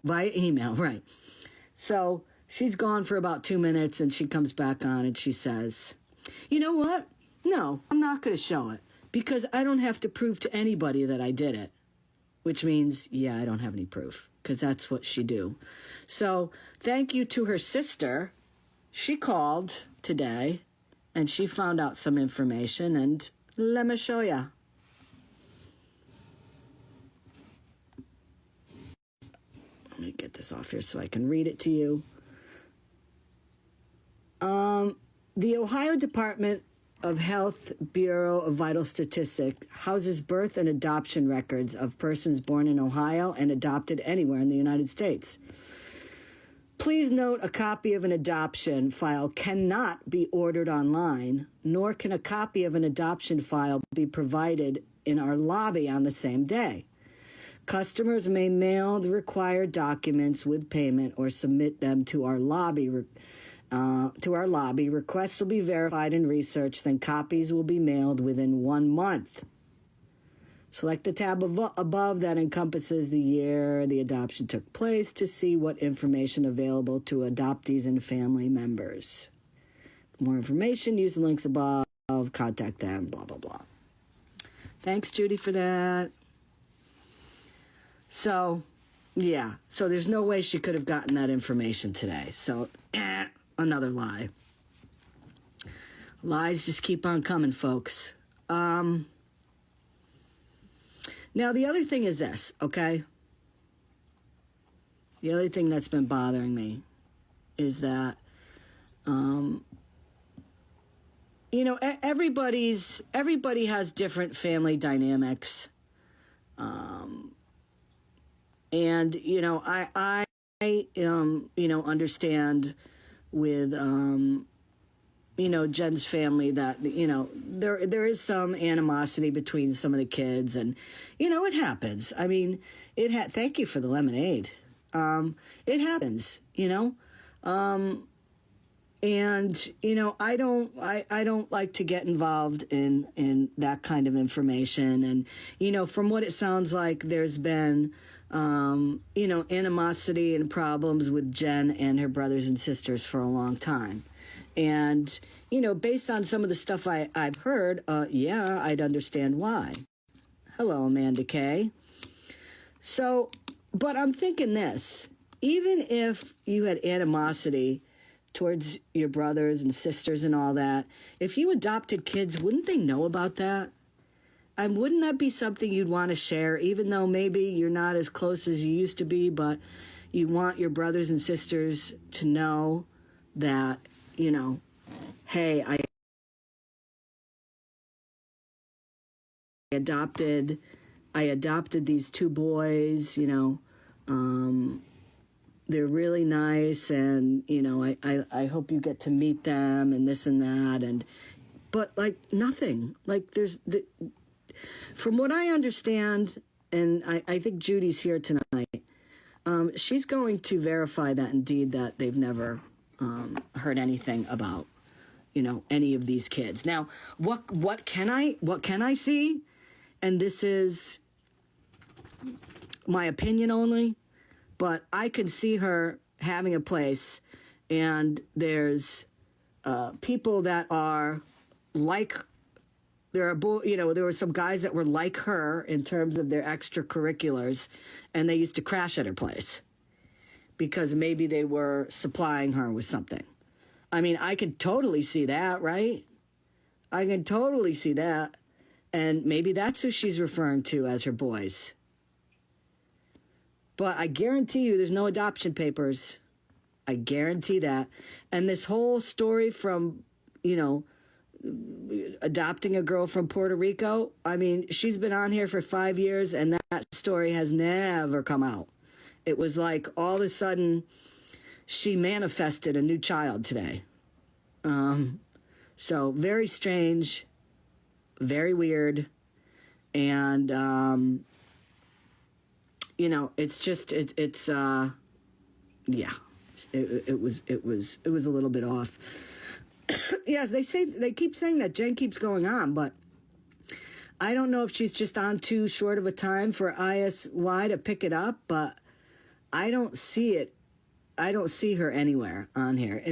Via email, right. So she's gone for about 2 minutes, and she comes back on and she says, you know what? No, I'm not going to show it because I don't have to prove to anybody that I did it, which means, yeah, I don't have any proof because that's what she do. So thank you to her sister. She called today and she found out some information, and let me show ya. Let me get this off here so I can read it to you. The Ohio Department of Health Bureau of Vital Statistics houses birth and adoption records of persons born in Ohio and adopted anywhere in the United States. Please note a copy of an adoption file cannot be ordered online, nor can a copy of an adoption file be provided in our lobby on the same day. Customers may mail the required documents with payment or submit them to our lobby. Requests will be verified and researched, then copies will be mailed within 1 month. Select the tab above that encompasses the year the adoption took place to see what information available to adoptees and family members. For more information, use the links above, contact them, blah, blah, blah. Thanks, Judy, for that. So, yeah. So there's no way she could have gotten that information today. So, another lie. Lies just keep on coming, folks. Now, the other thing is this, okay? The other thing that's been bothering me is that, everybody has different family dynamics. And, I understand with, Jen's family that, there is some animosity between some of the kids, and, it happens. I mean, thank you for the lemonade. It happens, and, I don't like to get involved in that kind of information. And, from what it sounds like, there's been, animosity and problems with Jen and her brothers and sisters for a long time. And, based on some of the stuff I've heard, I'd understand why. Hello, Amanda Kay. So, but I'm thinking this, even if you had animosity towards your brothers and sisters and all that, if you adopted kids, wouldn't they know about that? And wouldn't that be something you'd want to share, even though maybe you're not as close as you used to be, but you want your brothers and sisters to know that, hey, I adopted these 2 boys, they're really nice, and, I hope you get to meet them and this and that. But like nothing, like from what I understand, and I think Judy's here tonight, she's going to verify that indeed that they've never heard anything about, any of these kids. Now, what can I see? And this is my opinion only, but I can see her having a place, and there's people that are like. There were some guys that were like her in terms of their extracurriculars, and they used to crash at her place because maybe they were supplying her with something. I mean, I could totally see that, right? I can totally see that. And maybe that's who she's referring to as her boys. But I guarantee you there's no adoption papers. I guarantee that. And this whole story from, adopting a girl from Puerto Rico, I mean, she's been on here for 5 years, and that story has never come out. It was like all of a sudden she manifested a new child today. So very strange, very weird, and it's just it was a little bit off. Yes, they keep saying that Jen keeps going on, but I don't know if she's just on too short of a time for ISY to pick it up, but I don't see it. I don't see her anywhere on here.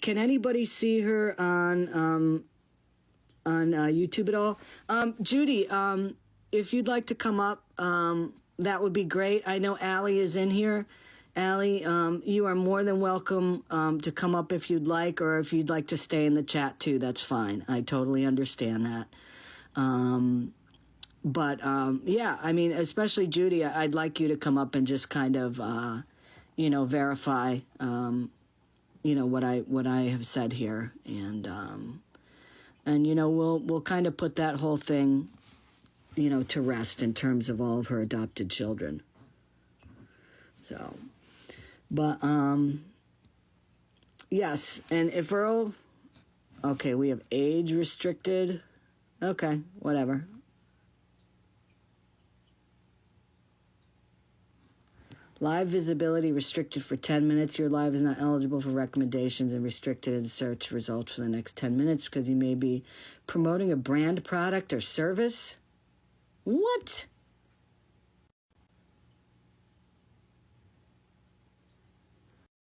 Can anybody see her on YouTube at all? Judy, if you'd like to come up, that would be great. I know Allie is in here. Allie, you are more than welcome to come up if you'd like, or if you'd like to stay in the chat too, that's fine. I totally understand that. Yeah, I mean, especially Judy, I'd like you to come up and just kind of, verify, what I have said here, and we'll kind of put that whole thing, to rest in terms of all of her adopted children. So, but yes, and if Earl, okay, we have age restricted. Okay, whatever. Live visibility restricted for 10 minutes. Your live is not eligible for recommendations and restricted in search results for the next 10 minutes because you may be promoting a brand, product, or service. What?